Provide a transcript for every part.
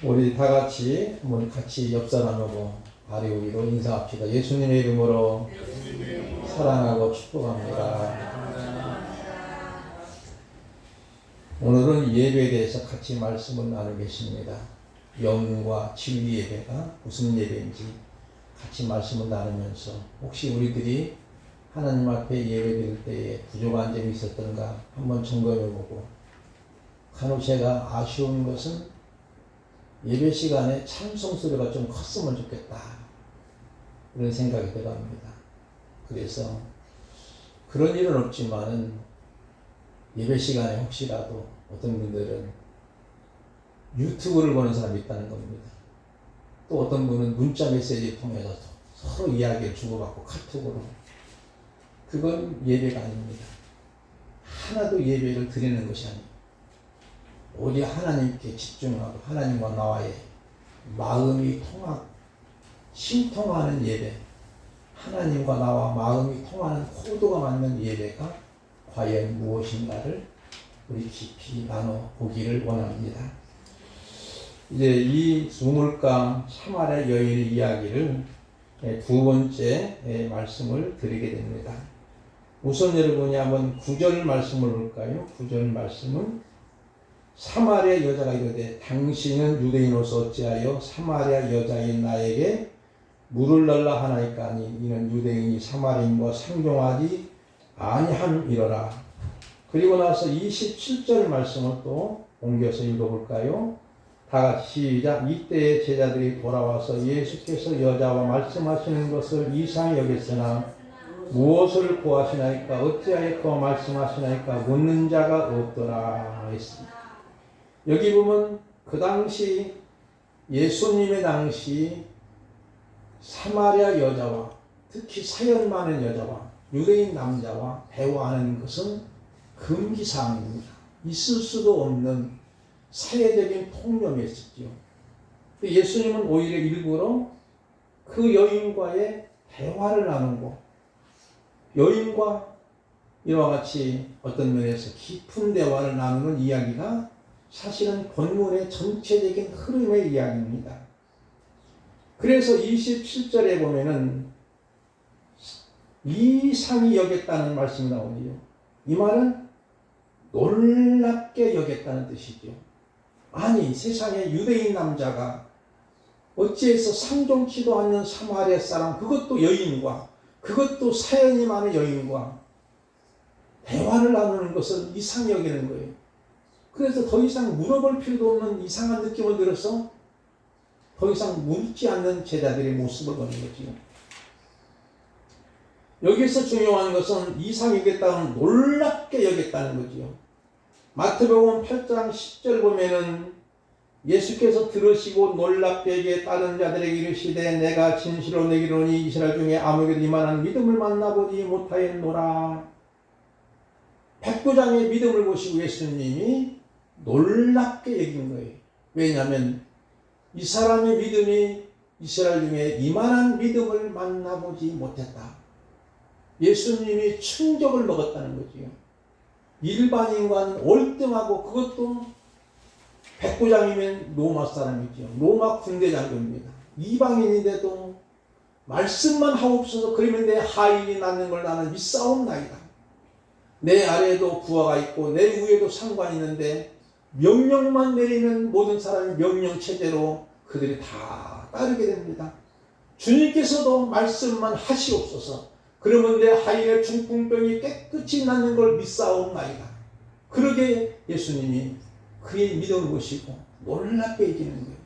우리 다 같이 한번 같이 옆 사람하고 발이 위로 인사합시다. 예수님의 이름으로 사랑하고 축복합니다. 오늘은 예배에 대해서 같이 말씀을 나누겠습니다. 영과 진리 예배가 무슨 예배인지 같이 말씀을 나누면서 혹시 우리들이 하나님 앞에 예배 드릴 때에 부족한 점이 있었던가 한번 점검해보고, 간혹 제가 아쉬운 것은 예배 시간에 찬송 소리가 좀 컸으면 좋겠다, 그런 생각이 들어갑니다. 그래서 그런 일은 없지만은 예배 시간에 혹시라도 어떤 분들은 유튜브를 보는 사람이 있다는 겁니다. 또 어떤 분은 문자 메시지 통해서 서로 이야기를 주고받고 카톡으로, 그건 예배가 아닙니다. 하나도 예배를 드리는 것이 아닙니다. 오직 하나님께 집중하고 하나님과 나와의 마음이 신통하는 예배, 하나님과 나와 마음이 통하는 코드가 맞는 예배가 과연 무엇인가를 우리 깊이 나눠보기를 원합니다. 이제 이 우물강 사마리아 여인의 이야기를 두 번째 말씀을 드리게 됩니다. 우선 여러분이 한번 9절 말씀을 볼까요? 9절 말씀은 사마리아 여자가 이르되 당신은 유대인으로서 어찌하여 사마리아 여자인 나에게 물을 달라 하나이까 하니 이는 유대인이 사마리아인과 상종하지 아니함이로라. 그리고 나서 27절 말씀을 또 옮겨서 읽어볼까요? 다 같이 시작. 이때에 제자들이 돌아와서 예수께서 여자와 말씀하시는 것을 이상히 여겼으나 무엇을 구하시나이까 어찌하여 그와 말씀하시나이까 묻는 자가 없더라 했습니다. 여기 보면 그 당시 예수님의 당시 사마리아 여자와 특히 사연 많은 여자와 유대인 남자와 대화하는 것은 금기사항입니다. 있을 수도 없는 사회적인 통념이었죠. 예수님은 오히려 일부러 그 여인과의 대화를 나누고 여인과 이와 같이 어떤 면에서 깊은 대화를 나누는 이야기가 사실은 본문의 전체적인 흐름의 이야기입니다. 그래서 27절에 보면은 이상히 여겼다는 말씀이 나오지요. 이 말은 놀랍게 여겼다는 뜻이죠. 아니, 세상에 유대인 남자가 어찌해서 상종치도 않는 사마리아 사람, 그것도 여인과, 그것도 사연이 많은 여인과 대화를 나누는 것을 이상히 여기는 거예요. 그래서 더 이상 물어볼 필요도 없는 이상한 느낌을 들어서 더 이상 묻지 않는 제자들의 모습을 보는 거지요. 여기서 중요한 것은 이상히 여겼다는, 놀랍게 여겼다는 거지요. 마태복음 8장 10절 보면은 예수께서 들으시고 놀랍게 여겨 다른 자들에게 이르시되 내가 진실로 내기로니 이스라엘 중에 아무에게도 이만한 믿음을 만나보지 못하였노라. 백부장의 믿음을 보시고 예수님이 놀랍게 여긴 거예요. 왜냐하면 이 사람의 믿음이 이스라엘 중에 이만한 믿음을 만나보지 못했다. 예수님이 충격을 먹었다는 거지요. 일반인과는 월등하고, 그것도 백부장이면 로마 사람이죠. 로마 군대 장교입니다. 이방인인데도 말씀만 하옵소서, 그러면 내 하인이 낳는 걸 나는 믿사옵나이다. 내 아래에도 부하가 있고 내 위에도 상관이 있는데 명령만 내리는 모든 사람이 명령체제로 그들이 다 따르게 됩니다. 주님께서도 말씀만 하시옵소서, 그러면 내 하인의 중풍병이 깨끗이 낫는 걸 믿사옵나이다. 그러게 예수님이 그의 믿음을 보시고 놀랍게 이기는 거예요.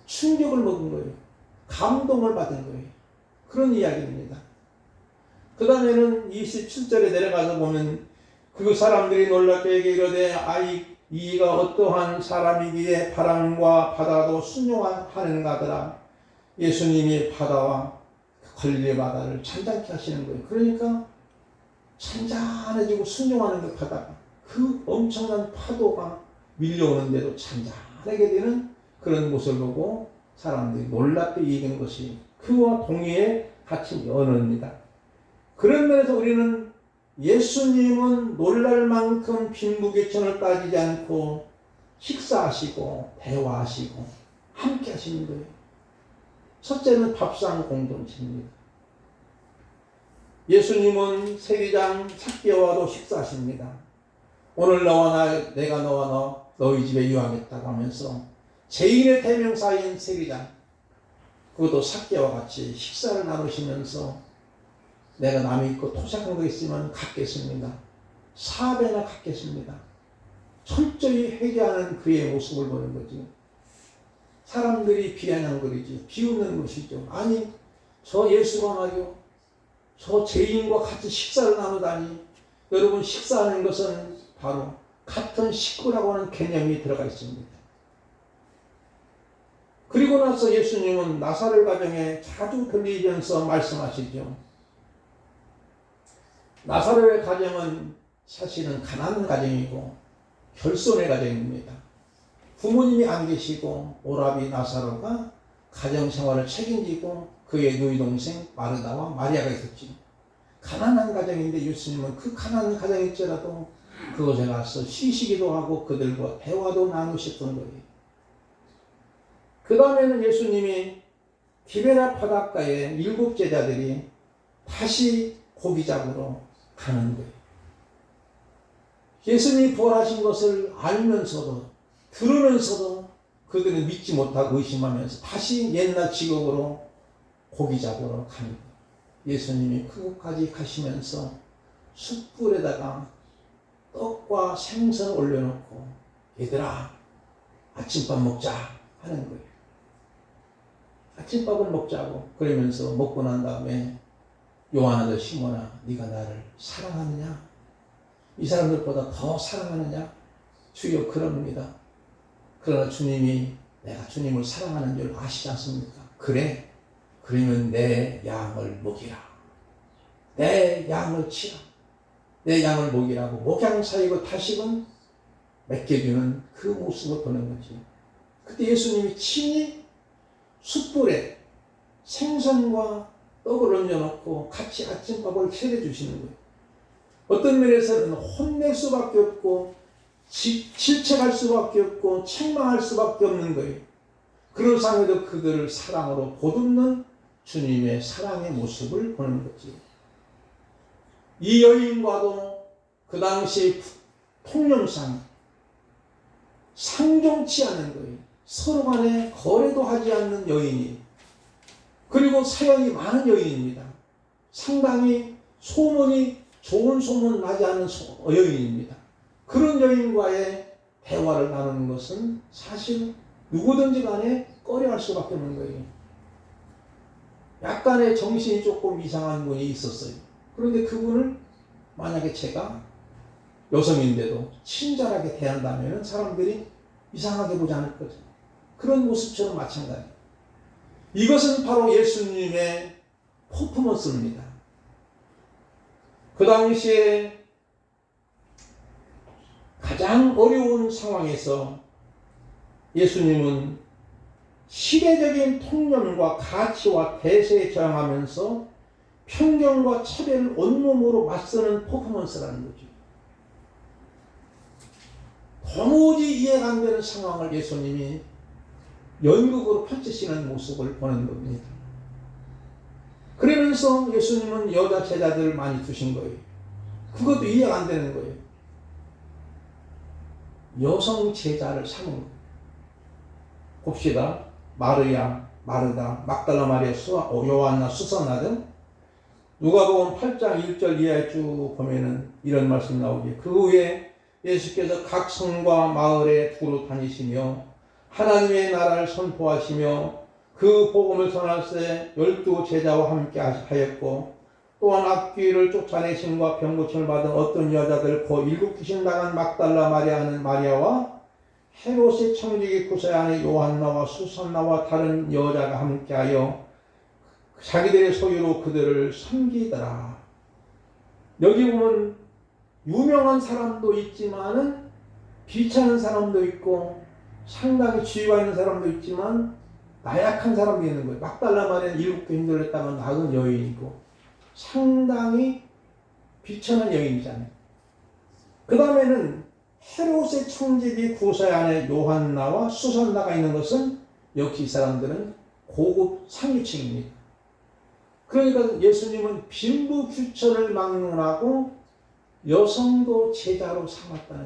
충격을 먹은 거예요. 감동을 받은 거예요. 그런 이야기입니다. 그 다음에는 27절에 내려가서 보면 그 사람들이 놀랍게 이르되 아이 이가 어떠한 사람이기에 바람과 바다도 순종하는가더라. 예수님이 바다와 갈릴리 바다를 찬잔케 하시는 거예요. 그러니까 찬잔해지고 순종하는 그 바다가, 그 엄청난 파도가 밀려오는데도 찬잔하게 되는 그런 모습을 보고 사람들이 놀랍게 이긴 것이 그와 동의에 갇힌 언어입니다. 그런 면에서 우리는 예수님은 놀랄 만큼 빈부귀천을 따지지 않고 식사하시고 대화하시고 함께 하시는 거예요. 첫째는 밥상 공동체입니다. 예수님은 세리장 삭개와도 식사하십니다. 오늘 내가 너와 너희 집에 유하겠다고 하면서 죄인의 대명사인 세리장, 그것도 삭개와 같이 식사를 나누시면서 내가 남이 있고 토색한 거 있으면 갚겠습니다. 4배나 갚겠습니다. 철저히 회개하는 그의 모습을 보는 거지. 사람들이 비아냥거리지, 비웃는 것이죠. 아니, 저 예수가 말이요, 저 죄인과 같이 식사를 나누다니. 여러분, 식사하는 것은 바로 같은 식구라고 하는 개념이 들어가 있습니다. 그리고 나서 예수님은 나사렛 가정에 자주 들리면서 말씀하시죠. 나사렛의 가정은 사실은 가난한 가정이고 결손의 가정입니다. 부모님이 안 계시고 오라비 나사로가 가정생활을 책임지고 그의 누이 동생 마르다와 마리아가 있었지. 가난한 가정인데 예수님은 그 가난한 가정일지라도 그곳에 가서 쉬시기도 하고 그들과 대화도 나누셨던 거예요. 그 다음에는 예수님이 디베랴 바닷가에 7 제자들이 다시 고기 잡으러 가는 거예요. 예수님이 부활하신 것을 알면서도 들으면서도 그들은 믿지 못하고 의심하면서 다시 옛날 직업으로 고기 잡으러 갑니다. 예수님이 그곳까지 가시면서 숯불에다가 떡과 생선을 올려놓고 얘들아 아침밥 먹자 하는 거예요. 아침밥을 먹자고. 그러면서 먹고 난 다음에 요한아 시몬아 네가 나를 사랑하느냐? 이 사람들보다 더 사랑하느냐? 주여 그럽니다. 그러나 주님이 내가 주님을 사랑하는 줄 아시지 않습니까? 그래? 그러면 내 양을 먹이라. 내 양을 치라. 내 양을 먹이라고 목양 사이고 다시금 맡겨주는 그 모습을 보는 거지. 그때 예수님이 친히 숯불에 생선과 떡을 얹어놓고 같이 아침밥을 차려주시는 거예요. 어떤 면에서는 혼낼 수밖에 없고 질책할 수밖에 없고 책망할 수밖에 없는 거예요. 그런 상황에도 그들을 사랑으로 보듬는 주님의 사랑의 모습을 보는 거지. 이 여인과도 그 당시 통념상 상종치 않은 거예요. 서로 간에 거래도 하지 않는 여인이, 그리고 사연이 많은 여인입니다. 상당히 소문이 좋은 소문 나지 않은 여인입니다. 그런 여인과의 대화를 나누는 것은 사실 누구든지 간에 꺼려할 수밖에 없는 거예요. 약간의 정신이 조금 이상한 분이 있었어요. 그런데 그분을 만약에 제가 여성인데도 친절하게 대한다면 사람들이 이상하게 보지 않을 거죠. 그런 모습처럼 마찬가지. 이것은 바로 예수님의 퍼포먼스입니다. 그 당시에 가장 어려운 상황에서 예수님은 시대적인 통념과 가치와 대세에 저항하면서 편견과 차별을 온몸으로 맞서는 퍼포먼스라는 거죠. 도무지 이해가 안 되는 상황을 예수님이 연극으로 펼치시는 모습을 보는 겁니다. 그러면서 예수님은 여자 제자들을 많이 두신 거예요. 그것도 이해가 안 되는 거예요. 여성 제자를 삼은 거예요. 봅시다. 마르야, 마르다, 막달라 마리아, 요한나, 수산나 등 누가복음 8장 1절 이하에 쭉 보면은 이런 말씀 나오지. 그 후에 예수께서 각 성과 마을에 두루 다니시며 하나님의 나라를 선포하시며 그 복음을 전할때 12 제자와 함께 하였고, 또한 앞귀를 쫓아내심과 병고침을 받은 어떤 여자들 곧 7 귀신 나간 막달라 마리아는 마리아와 헤롯의 청지기 구세 아내 요한나와 수산나와 다른 여자가 함께하여 자기들의 소유로 그들을 섬기더라. 여기 보면 유명한 사람도 있지만은 비참한 사람도 있고 상당히 지위가 있는 사람도 있지만 나약한 사람도 있는 거예요. 막달라 마리아는 7 귀신들을 했다가 나은 여인이고 상당히 비천한 여인이잖아요. 그 다음에는 헤롯의 청지기 구세 아내 요한나와 수산나가 있는 것은 역시 이 사람들은 고급 상류층입니다. 그러니까 예수님은 빈부귀천을 막론하고 여성도 제자로 삼았다는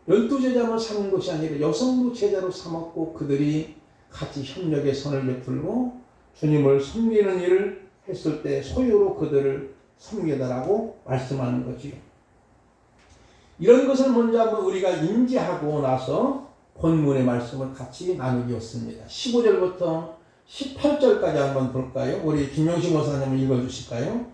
거예요. 12제자만 삼은 것이 아니라 여성도 제자로 삼았고 그들이 같이 협력의 선을 베풀고 주님을 섬기는 일을 했을 때 소유로 그들을 섬기다라고 말씀하는 거지요. 이런 것을 먼저 한번 우리가 인지하고 나서 본문의 말씀을 같이 나누기였습니다. 15절부터 18절까지 한번 볼까요? 우리 김영식 목사님 읽어주실까요?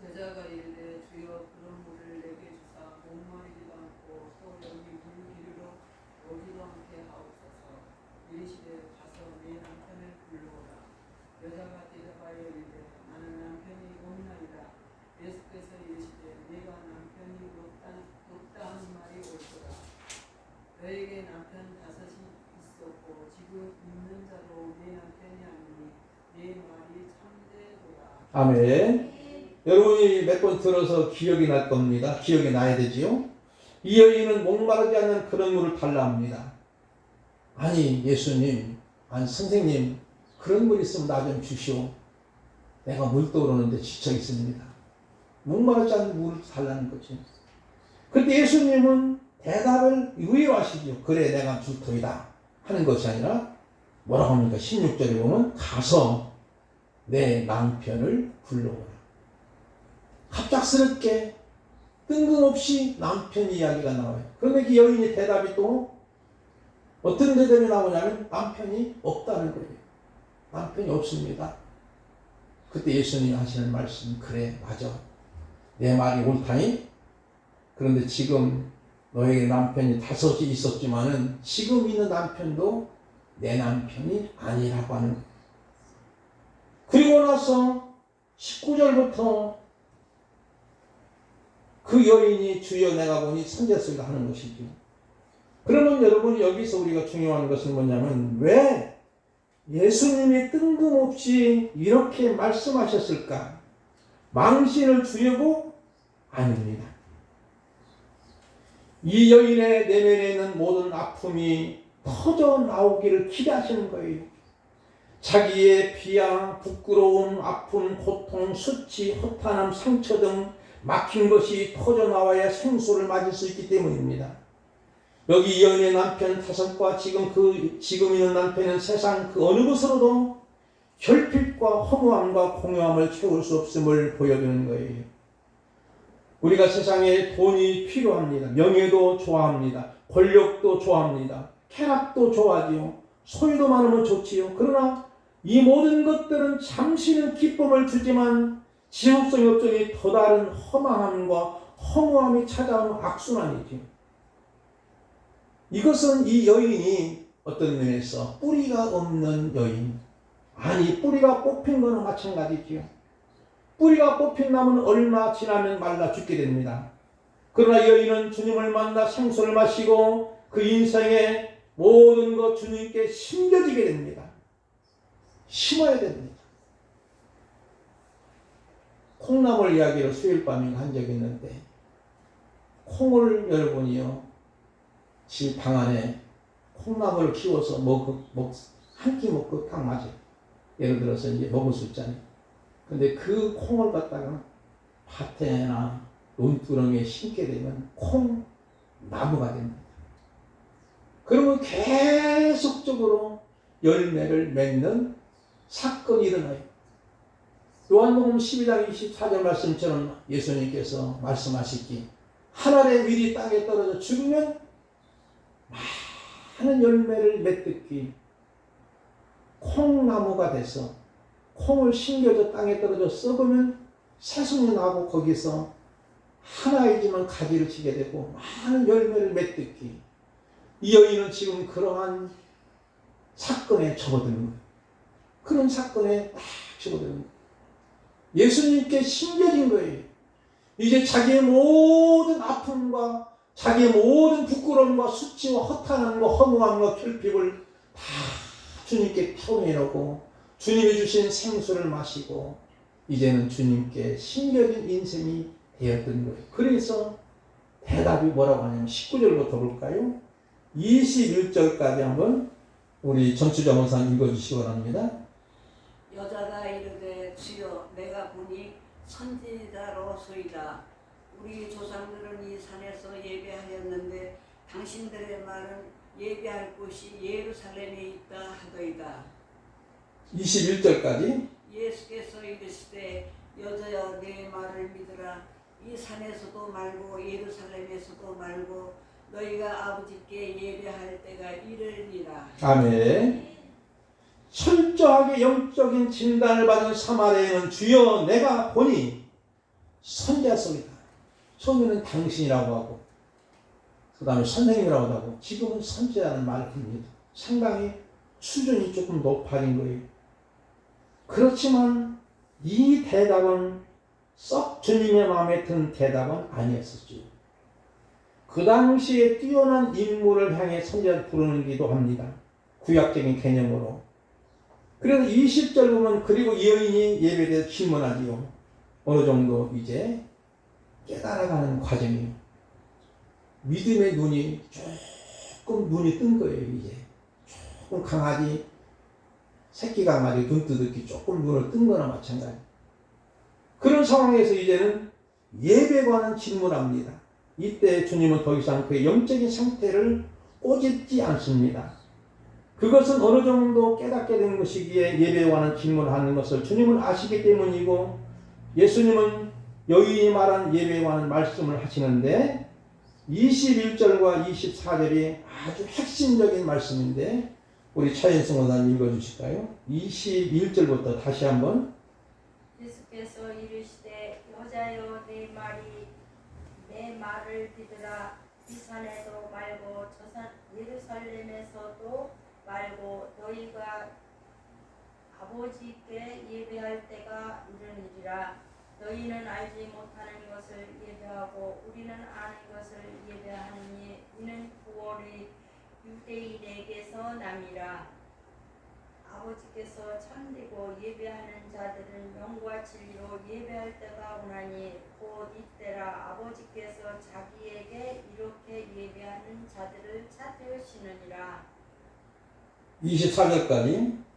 여자가 이르되 주여 그런 물을 내게 주사 목마르지도 않고 또 여기 물 기르러 오지도 않게 하옵소서. 이르시되 가서 내 남편을 불러오라. 여자가 대답하여 이르되 나는 남편이 없나이다. 예수께서 이르시되 내가 남편이 없다 하는 말이 옳도다. 너에게 남편 5이 있었고 지금 있는 자도 내 남편이 아니니 내 말이 참되도다. 아멘. 여러분이 몇 번 들어서 기억이 날 겁니다. 기억이 나야 되지요. 이 여인은 목마르지 않는 그런 물을 달라 합니다. 아니 예수님, 아니 선생님, 그런 물 있으면 나 좀 주시오. 내가 물 떠오르는데 지쳐 있습니다. 목마르지 않는 물을 달라는 거죠. 그때 예수님은 대답을 의외로 하시죠. 그래 내가 줄 터이다 하는 것이 아니라 뭐라고 합니까? 16절에 보면 가서 내 남편을 불러오라. 갑작스럽게 뜬금없이 남편 이야기가 나와요. 그런데 그 여인의 대답이 또 어떤 대답이 나오냐면 남편이 없다는 거예요. 남편이 없습니다. 그때 예수님이 하시는 말씀, 그래 맞아. 내 말이 옳다니? 그런데 지금 너에게 남편이 5이 있었지만은 지금 있는 남편도 내 남편이 아니라고 하는 거예요. 그리고 나서 19절부터 그 여인이 주여 내가 보니 선지자소리가 하는 것이죠. 그러면 여러분 여기서 우리가 중요한 것은 뭐냐면 왜 예수님이 뜬금없이 이렇게 말씀하셨을까? 망신을 주려고? 아닙니다. 이 여인의 내면에 있는 모든 아픔이 터져 나오기를 기대하시는 거예요. 자기의 비양, 부끄러움, 아픔, 고통, 수치, 허탄함, 상처 등 막힌 것이 터져 나와야 생수를 맞을 수 있기 때문입니다. 여기 이 여인의 남편 5과 지금 있는 남편은 세상 그 어느 것으로도 결핍과 허무함과 공허함을 채울 수 없음을 보여주는 거예요. 우리가 세상에 돈이 필요합니다. 명예도 좋아합니다. 권력도 좋아합니다. 쾌락도 좋아하지요. 소유도 많으면 좋지요. 그러나 이 모든 것들은 잠시는 기쁨을 주지만 지속성이 없으니 더 다른 허망함과 허무함이 찾아오는 악순환이죠. 이것은 이 여인이 어떤 면에서 뿌리가 없는 여인, 아니 뿌리가 뽑힌 거는 마찬가지지요. 뿌리가 뽑힌 나무는 얼마 지나면 말라 죽게 됩니다. 그러나 여인은 주님을 만나 생수를 마시고 그 인생의 모든 것 주님께 심겨지게 됩니다. 심어야 됩니다. 콩나물 이야기를 수요일 밤에 한 적이 있는데 콩을 여러분이요 집 방 안에 콩나물을 키워서 한 끼 먹고 딱 맞아요. 예를 들어서 이제 먹을 수 있잖아요. 근데 그 콩을 갖다가 밭에나 논두렁에 심게 되면 콩나무가 됩니다. 그러면 계속적으로 열매를 맺는 사건이 일어나요. 요한복음 12장 24절 말씀처럼 예수님께서 말씀하시기 한 알의 밀이 땅에 떨어져 죽으면 많은 열매를 맺듯이 콩나무가 돼서 콩을 심겨져 땅에 떨어져 썩으면 새순이 나고 거기서 하나이지만 가지를 치게 되고 많은 열매를 맺듯이 이 여인은 지금 그러한 사건에 접어드는 거예요. 그런 사건에 딱 접어드는 거예요. 예수님께 심겨진 거예요. 이제 자기의 모든 아픔과 자기의 모든 부끄러움과 수치와 허탄함과 허무함과 결핍을 다 주님께 펴내놓고 주님이 주신 생수를 마시고 이제는 주님께 심겨진 인생이 되었던 거예요. 그래서 대답이 뭐라고 하냐면 19절부터 볼까요? 21절까지 한번 우리 정추자 목사님 읽어주시기 바랍니다. 여자가 이르되 주여 내가 보니 선지자로소이다. 우리 조상들은 이 산에서 예배하였는데 당신들의 말은 예배할 곳이 예루살렘에 있다 하더이다. 21절까지 예수께서 이르시되 여자여 내 말을 믿으라. 이 산에서도 말고 예루살렘에서도 말고 너희가 아버지께 예배할 때가 이르리라. 아멘. 철저하게 영적인 진단을 받은 사마리아인은 주여 내가 보니 선지자소이다. 처음에는 당신이라고 하고 그 다음에 선생님이라고 하고 지금은 선지자라는 말을 듭니다. 상당히 수준이 조금 높아진 거예요. 그렇지만 이 대답은 썩 주님의 마음에 든 대답은 아니었었죠. 그 당시에 뛰어난 인물을 향해 선지자를 부르기도 합니다. 구약적인 개념으로. 그래서 20절 보면 그리고 이 여인이 예배에 대해서 질문하지요. 어느 정도 이제 깨달아가는 과정이에요. 믿음의 눈이 조금 눈이 뜬 거예요. 이제 조금 강아지 새끼 강아지 눈 뜨듯이 조금 눈을 뜬 거나 마찬가지. 그런 상황에서 이제는 예배관은 질문합니다. 이때 주님은 더 이상 그의 영적인 상태를 꼬집지 않습니다. 그것은 어느 정도 깨닫게 된 것이기에 예배관은 질문하는 것을 주님은 아시기 때문이고 예수님은 여인이 말한 예배관은 말씀을 하시는데 21절과 24절이 아주 핵심적인 말씀인데 우리 차인승 원사님 읽어주실까요? 21절부터 다시 한번. 예수께서 이르시되 여자여 내 말을 믿으라. 이 산에도 말고 저산 예루살렘에서도 말고 너희가 아버지께 예배할 때가 이르니라. 너희는 알지 못하는 것을 예배하고 우리는 아는 것을 예배하느니 이는 구원이 유대인에게서 남이라. 아버지께서 참되고 예배하는 자들은 영과 진리로 예배할 때가 오나니 곧 이때라. 아버지께서 자기에게 이렇게 예배하는 자들을 찾으시느니라. 24절까지.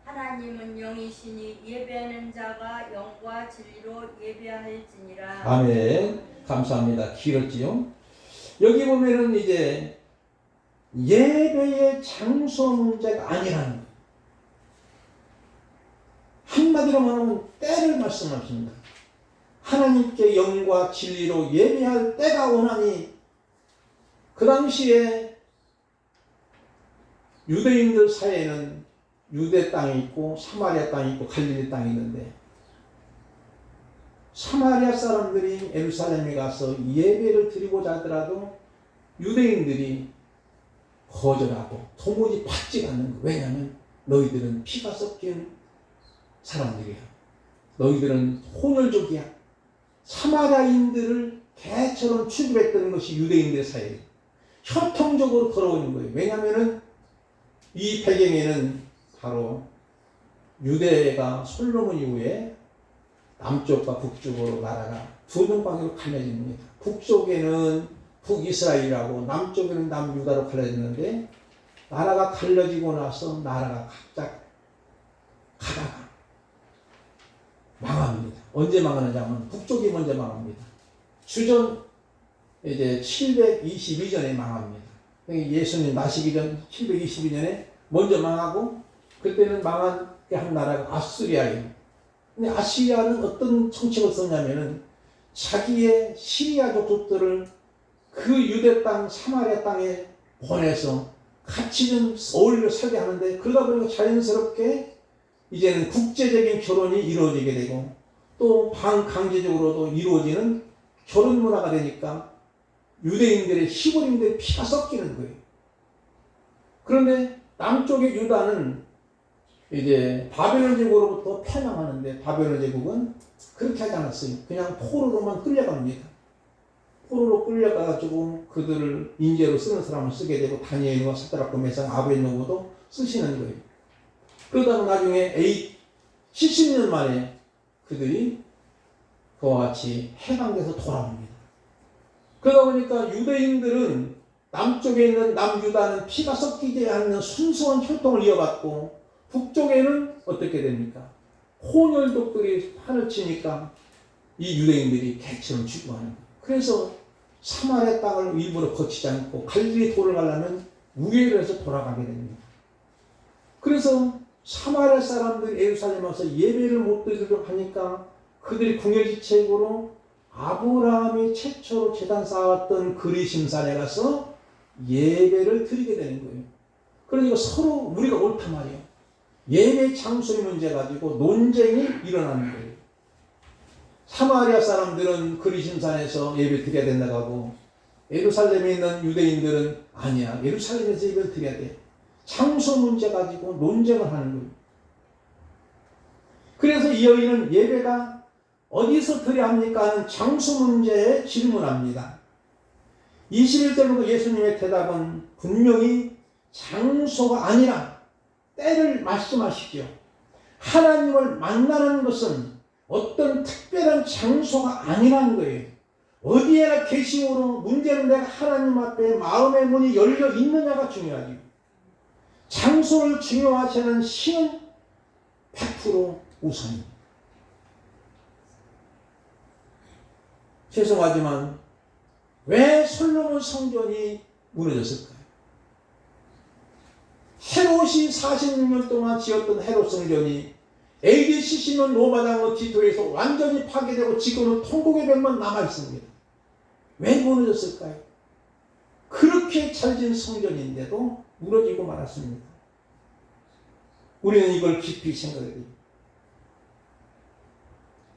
하나님은 영이시니 예배하는 자가 영과 진리로 예배할지니라. 아멘. 감사합니다. 길었지요? 여기 보면은 이제 예배의 장소 문제가 아니라는 거예요. 한마디로 말하면 때를 말씀하십니다. 하나님께 영과 진리로 예배할 때가 오나니 그 당시에 유대인들 사이에는 유대 땅이 있고 사마리아 땅이 있고 갈릴리 땅이 있는데 사마리아 사람들이 예루살렘에 가서 예배를 드리고자 하더라도 유대인들이 거절하고 도무지 받지 않는 거예요. 왜냐하면 너희들은 피가 섞인 사람들이야. 너희들은 혼혈족이야. 사마리아인들을 개처럼 취급했던 것이 유대인들 사이에 혈통적으로 걸어오는 거예요. 왜냐하면 이 배경에는 바로 유대가 솔로몬 이후에 남쪽과 북쪽으로 나라가 두 동방으로 갈라집니다. 북쪽에는 북이스라엘이라고 남쪽에는 남유다로 갈라지는데 나라가 갈라지고 나서 나라가 각자 가다가 망합니다. 언제 망하는지 하면 북쪽이 먼저 망합니다. 주전 이제 722년에 망합니다. 예수님 나시기 전 722년에 먼저 망하고 그때는 망한 한 나라가 아수리아예요. 근데 아시리아는 어떤 정책을 썼냐면은 자기의 시리아 족속들을 그 유대 땅 사마리아 땅에 보내서 같이 좀 어울려 살게 하는데 그러다 보니까 자연스럽게 이제는 국제적인 결혼이 이루어지게 되고 또 반강제적으로도 이루어지는 결혼 문화가 되니까 유대인들의 히브리인들의 피가 섞이는 거예요. 그런데 남쪽의 유다는 이제 바벨론 제국으로부터 패망하는데 바벨론 제국은 그렇게 하지 않았어요. 그냥 포로로만 끌려갑니다. 포로로 끌려가가지고 그들을 인재로 쓰는 사람을 쓰게 되고 다니엘과 사드락과 메삭 아베드노고도 쓰시는 거예요. 그러다가 나중에 70년 만에 그들이 그와 같이 해방돼서 돌아옵니다. 그러다 보니까 유대인들은 남쪽에 있는 남유다는 피가 섞이지 않는 순수한 혈통을 이어받고 북쪽에는 어떻게 됩니까? 혼혈족들이 판을 치니까 이 유대인들이 개처럼 죽어하는 거예요. 그래서 사마리아 땅을 일부러 거치지 않고 갈릴리 도를 가려면 우회를 해서 돌아가게 됩니다. 그래서 사마리아 사람들이 예루살렘에 와서 예배를 못 드리도록 하니까 그들이 궁여지책으로 아브라함이 최초로 제단 쌓았던 그리심산에 가서 예배를 드리게 되는 거예요. 그러니까 서로 우리가 옳단 말이에요. 예배 장소의 문제 가지고 논쟁이 일어나는 거예요. 사마리아 사람들은 그리심산에서 예배 드려야 된다고 하고 예루살렘에 있는 유대인들은 아니야, 예루살렘에서 예배를 드려야 돼. 장소 문제 가지고 논쟁을 하는 거예요. 그래서 이 여인은 예배가 어디서 드려야 합니까 하는 장소 문제에 질문합니다. 21절부터 예수님의 대답은 분명히 장소가 아니라 때를 말씀하시죠. 하나님을 만나는 것은 어떤 특별한 장소가 아니라는 거예요. 어디에나 계심으로 문제는 내가 하나님 앞에 마음의 문이 열려 있느냐가 중요하죠. 장소를 중요하시는 신은 100% 우선입니다. 죄송하지만 왜 솔로몬 성전이 무너졌을까요? 헤롯이 46년 동안 지었던 헤롯 성전이 AD 70년 로마 장로 지도에서 완전히 파괴되고 지금은 통곡의 벽만 남아있습니다. 왜 무너졌을까요? 그렇게 잘 지은 성전인데도 무너지고 말았습니다. 우리는 이걸 깊이 생각해야 됩니다.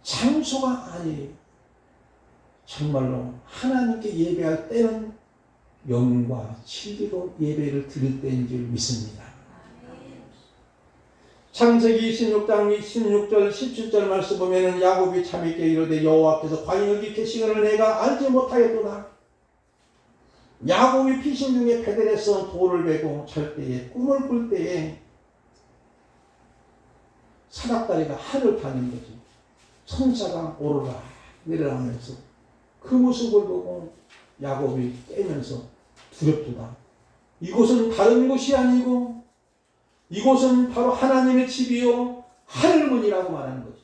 장소가 아니에요. 정말로 하나님께 예배할 때는 영과 진리로 예배를 드릴 때인 줄 믿습니다. 창세기 26장 16절 17절 말씀 보면은 야곱이 참있게 이르되 여호와께서 과연 여기 계시거늘 내가 알지 못하였도다. 야곱이 피신 중에 베델에서 돌을 베고 잘 때에 꿈을 꿀 때에 사닥다리가 하늘 파는 거지. 천사가 오르락 내려가면서 그 모습을 보고 야곱이 깨면서 두렵도다. 이곳은 다른 곳이 아니고 이곳은 바로 하나님의 집이요 하늘문이라고 말하는 거죠.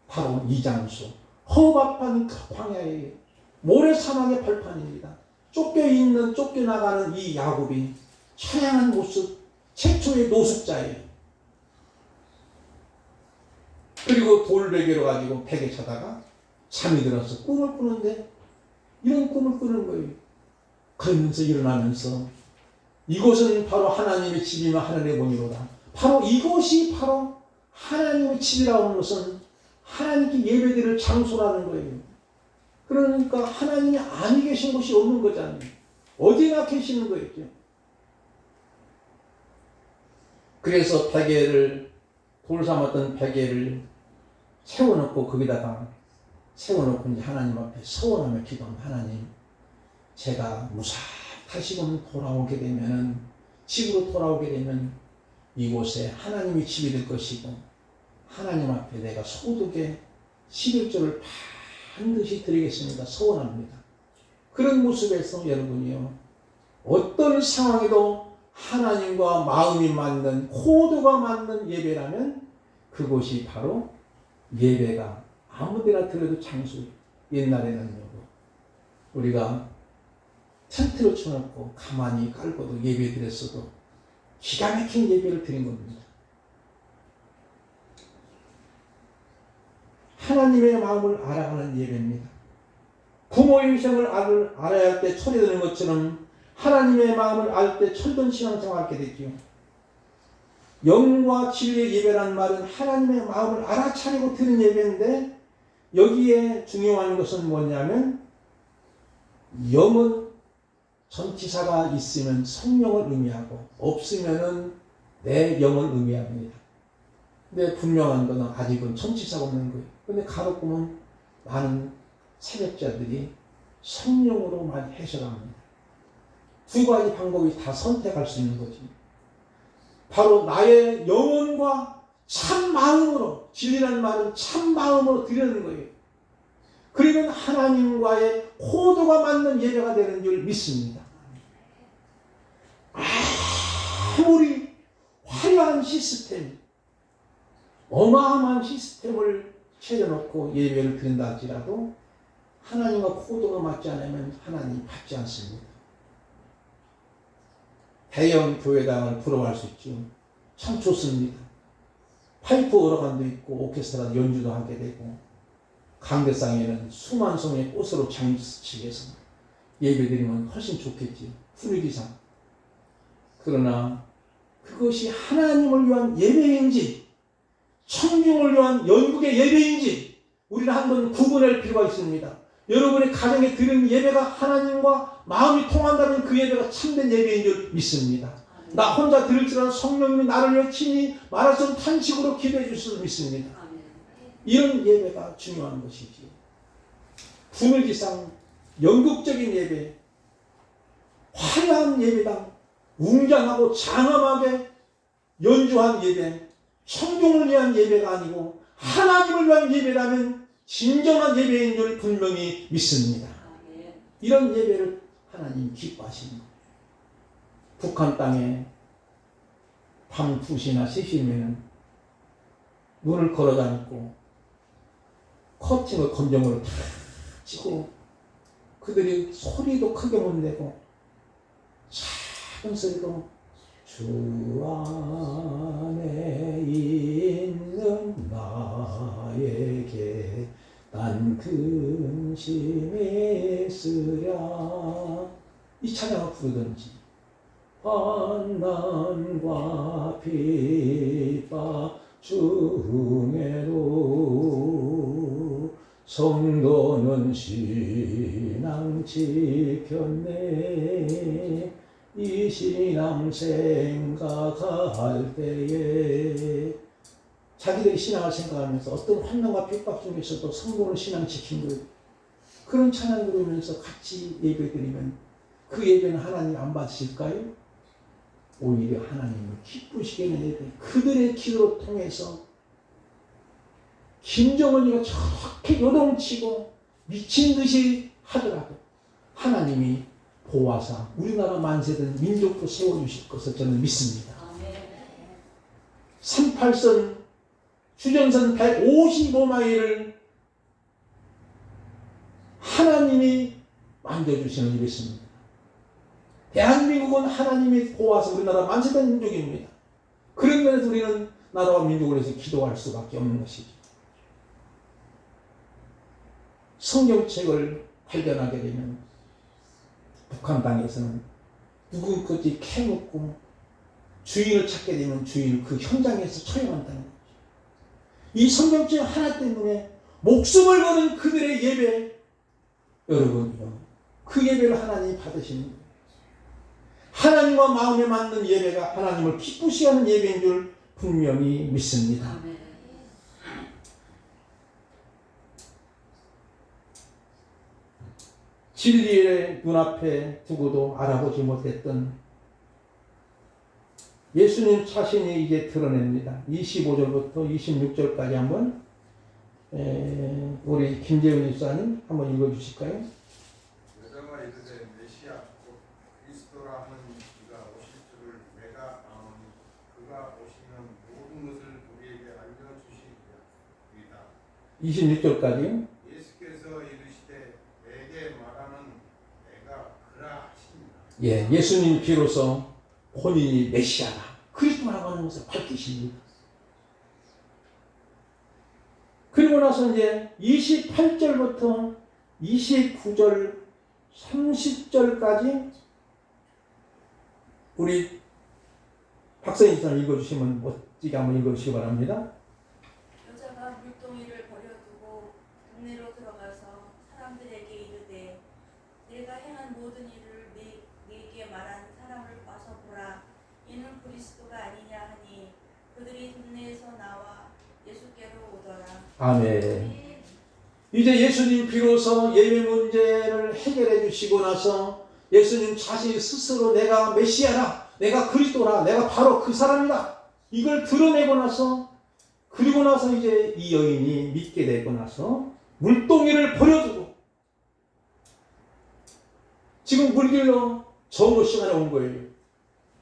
바로 이 장소 허박한 광야의 모래사막의 벌판입니다. 쫓겨나가는 이 야곱이 처량한 모습, 최초의 노숙자예요. 그리고 돌베개로 가지고 베개 차다가 잠이 들어서 꿈을 꾸는데 이런 꿈을 꾸는 거예요. 그러면서 일어나면서 이곳은 바로 하나님의 집이며 하늘의 문이로다. 바로 이곳이 바로 하나님의 집이라고 하는 것은 하나님께 예배드릴 장소라는 거예요. 그러니까 하나님이 아니 계신 곳이 없는 거잖아요. 어디나 계시는 거였죠. 그래서 베개를 돌 삼았던 베개를 세워놓고 거기다가 세워놓고 이제 하나님 앞에 서원하며 기도하면 하나님 제가 다시금 돌아오게 되면은 집으로 돌아오게 되면 이곳에 하나님의 집이 될 것이고 하나님 앞에 내가 소득의 11조를 반드시 드리겠습니다. 서원합니다. 그런 모습에서 여러분이요 어떤 상황에도 하나님과 마음이 맞는 코드가 맞는 예배라면 그곳이 바로 예배가 아무데나 들어도 장소. 옛날에는 우리가 텐트를 쳐놓고 가만히 깔고도 예배 드렸어도 기가 막힌 예배를 드린 겁니다. 하나님의 마음을 알아가는 예배입니다. 부모의 위생을 알아야 할 때 철이 드는 것처럼 하나님의 마음을 알 때 철든 신앙생활을 하게 되죠. 영과 진리의 예배라는 말은 하나님의 마음을 알아차리고 드리는 예배인데 여기에 중요한 것은 뭐냐면 영은 전치사가 있으면 성령을 의미하고 없으면은 내 영을 의미합니다. 근데 분명한 것은 아직은 전치사가 없는 거예요. 근데 간혹 보면 많은 세력자들이 성령으로만 해석합니다. 두 가지 방법이 다 선택할 수 있는 거지. 바로 나의 영혼과 참 마음으로, 진리라는 말은 참 마음으로 드리는 거예요. 그러면 하나님과의 코드가 맞는 예배가 되는 줄 믿습니다. 아무리 화려한 시스템, 어마어마한 시스템을 차려놓고 예배를 드린다 할지라도 하나님과 코드가 맞지 않으면 하나님 받지 않습니다. 대형 교회당을 부러워할 수 있죠. 참 좋습니다. 파이프 오르간도 있고 오케스트라 연주도 하게 되고 강대상에는 수만 송의 꽃으로 장식해서 예배드리면 훨씬 좋겠지. 분위기상. 그러나 그것이 하나님을 위한 예배인지 청중을 위한 연극의 예배인지 우리는 한번 구분할 필요가 있습니다. 여러분의 가정에 드리는 예배가 하나님과 마음이 통한다면 그 예배가 참된 예배인 줄 믿습니다. 나 혼자 들을지라도 성령님이 나를 위해 친히 말할 수 없는 탄식으로 기도해 주실 줄 믿습니다. 이런 예배가 중요한 것이지. 분위기상 연극적인 예배, 화려한 예배당, 웅장하고 장엄하게 연주한 예배, 청중을 위한 예배가 아니고 하나님을 위한 예배라면 진정한 예배인 줄 분명히 믿습니다. 이런 예배를 하나님 기뻐하십니다. 북한 땅에 밤 2시나 3시면 문을 걸어 다니고 커튼을 검정으로 다 치고 그들이 소리도 크게 못 내고 작은 소리도 주 안에 있는 나에게 난 근심이 쓰랴 이 찬양을 부르든지 환난과 핍박 중에도 성도는 신앙 지켰네 이 신앙 생각할 때에 자기들이 신앙을 생각하면서 어떤 환난과 핍박 중에서도 성도는 신앙 지킨 거예요. 그런 찬양 부르면서 같이 예배드리면 그 예배는 하나님 안 받으실까요? 오히려 하나님을 기쁘시게 하는 예배. 그들의 기도를 통해서 김정은이가 저렇게 요동치고 미친 듯이 하더라도 하나님이 보아사 우리나라 만세된 민족도 세워주실 것을 저는 믿습니다. 38선 주전선 155마일을 하나님이 만들어주시는 일이 있습니다. 대한민국은 하나님이 보아서 우리나라 만세된 민족입니다. 그런 면에서 우리는 나라와 민족을 위해서 기도할 수밖에 없는 것이죠. 성경책을 발견하게 되면 북한 땅에서는 누구든지 캐묻고 주인을 찾게 되면 주인을 그 현장에서 처형한다는 거죠. 이 성경책 하나 때문에 목숨을 거는 그들의 예배, 여러분이요. 그 예배를 하나님이 받으시는 거예요. 하나님과 마음에 맞는 예배가 하나님을 기쁘시게 하는 예배인 줄 분명히 믿습니다. 진리의 눈앞에 두고도 알아보지 못했던 예수님 자신이 이제 드러냅니다. 25절부터 26절까지 한번 우리 김재훈 집사님 한번 읽어주실까요? 여자가 이르되 메시아 곧 그리스도라 하는 이가 오실 줄을 내가 아노니 그가 오시면 모든 것을 우리에게 알려주시리이다. 26절까지요. 예수께서 이르시되 내게 말하는 내가 그라 하십니다. 예, 예수님 비로소 본인이 메시아다. 그리스도라고 하는 것을 밝히십니다. 그리고 나서 이제 28절부터 29절, 30절까지 우리 박선희 선 읽어주시면 멋지게 한번 읽어주시기 바랍니다. 여자가 물동이를 버려두고 동네로 들어가서 사람들에게 이르되 내가 행한 모든 일을 네게 말한 사람을 봐서 보라. 이는 그리스도가 아니냐 하니 그들이 동네에서 나와 예수께로 오더라. 아멘. 이제 예수님 비로소 예배 문제를 해결해 주시고 나서 예수님 자신 스스로 내가 메시아라, 내가 그리스도라, 내가 바로 그 사람이다. 이걸 드러내고 나서 그리고 나서 이제 이 여인이 믿게 되고 나서 물동이를 버려두고 지금 물길로 정오 시간에 온 거예요.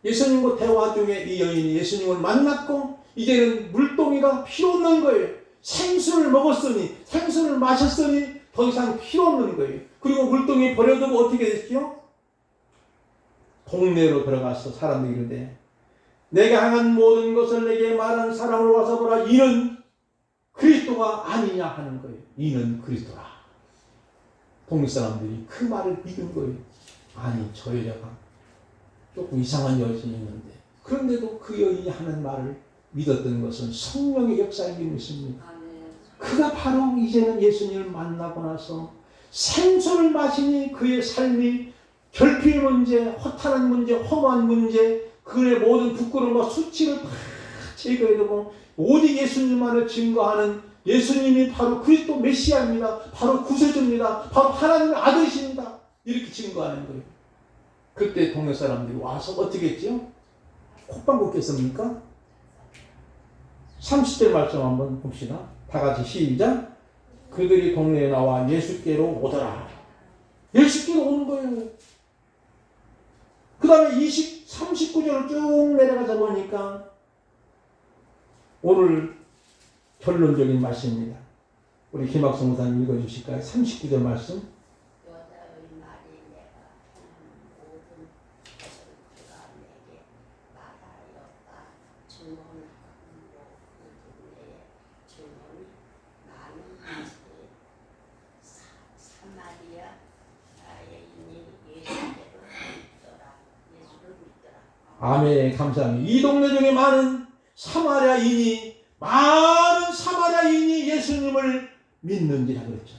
예수님과 대화 중에 이 여인이 예수님을 만났고 이제는 물동이가 필요 없는 거예요. 생수를 먹었으니 생수를 마셨으니 더 이상 필요 없는 거예요. 그리고 물동이 버려두고 어떻게 됐죠? 동네로 들어가서 사람들이 이르되 내가 행한 모든 것을 내게 말한 사람을 와서 보라. 이는 그리스도가 아니냐 하는 거예요. 이는 그리스도라. 동네 사람들이 그 말을 믿은 거예요. 아니 저 여자가 조금 이상한 여인이 있는데 그런데도 그 여인이 하는 말을 믿었던 것은 성령의 역사임을 믿습니다. 그가 바로 이제는 예수님을 만나고 나서 생수를 마시니 그의 삶이 결핍의 문제, 허탄한 문제, 험한 문제, 그의 모든 부끄러움과 수치를 다 제거해두고 오직 예수님만을 증거하는 예수님이 바로 그리스도 메시아입니다. 바로 구세주입니다. 바로 하나님의 아들이십니다. 이렇게 증거하는 거예요. 그때 동네 사람들이 와서 어떻게 했죠? 콧방귀 꼈습니까? 30절 말씀 한번 봅시다. 다 같이 시작. 그들이 동네에 나와 예수께로 오더라. 예수께로 오는 거예요. 그 다음에 39절을 쭉 내려가서 보니까 오늘 결론적인 말씀입니다. 우리 김학성 목사님 읽어주실까요? 39절 말씀. 여자의 말이 내가 모든 것을 그가 내게 말하였다. 증언함으로 그 동네에 증언이 많은 사마리아 여인이 예수를 믿더라. 아멘. 감사합니다. 이 동네 중에 많은 사마리아인이 예수님을 믿는지라 그랬죠.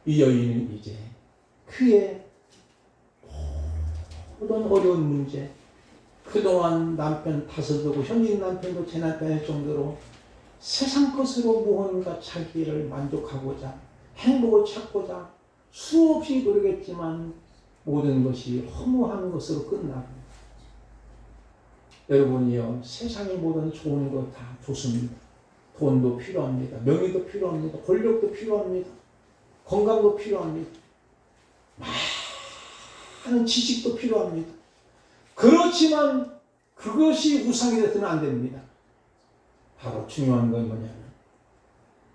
이 여인은 이제 그의 모든 어려운 문제, 그동안 남편 탓을 현진 남편도 제 남편일 정도로 세상 것으로 무언가 자기를 만족하고자 행복을 찾고자 수없이 노력했지만 모든 것이 허무한 것으로 끝나고, 여러분이요, 세상의 모든 좋은 것 다 좋습니다. 돈도 필요합니다. 명예도 필요합니다. 권력도 필요합니다. 건강도 필요합니다. 많은 지식도 필요합니다. 그렇지만 그것이 우상이 되서는 안 됩니다. 바로 중요한 건 뭐냐면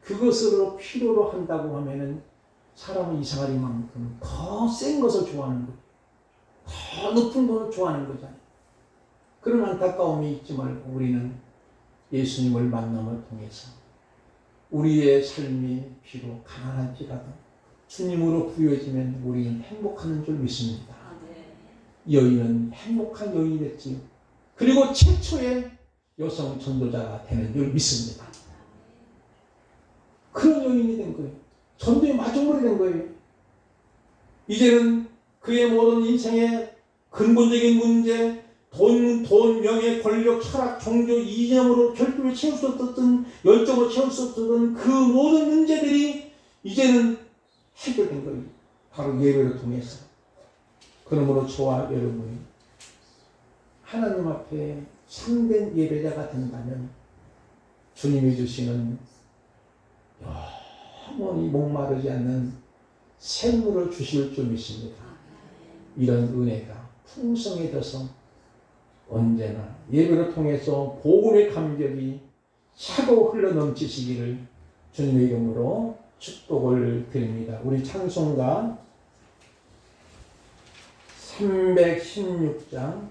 그것으로 필요로 한다고 하면은 사람은 이상하리만큼 더 센 것을 좋아하는 거예요. 더 높은 것을 좋아하는 거잖아요. 그런 안타까움이 있지 말고 우리는 예수님을 만남을 통해서 우리의 삶이 비록 가난할지라도 주님으로 부여지면 우리는 행복하는 줄 믿습니다. 여인은 행복한 여인이 됐지요. 그리고 최초의 여성 전도자가 되는 줄 믿습니다. 그런 여인이 된 거예요. 전도의 마중물이 된 거예요. 이제는 그의 모든 인생의 근본적인 문제, 돈, 명예, 권력, 철학, 종교, 이념으로 결핍을 채울 수 없었던, 열정을 채울 수 없었던 그 모든 문제들이 이제는 해결된 거예요. 바로 예배를 통해서. 그러므로 저와 여러분이 하나님 앞에 참된 예배자가 된다면 주님이 주시는 영원히 목마르지 않는 샘물을 주실 줄 믿습니다. 이런 은혜가 풍성해져서 언제나 예배를 통해서 복음의 감격이 차고 흘러넘치시기를 주님의 이름으로 축복을 드립니다. 우리 찬송가 316장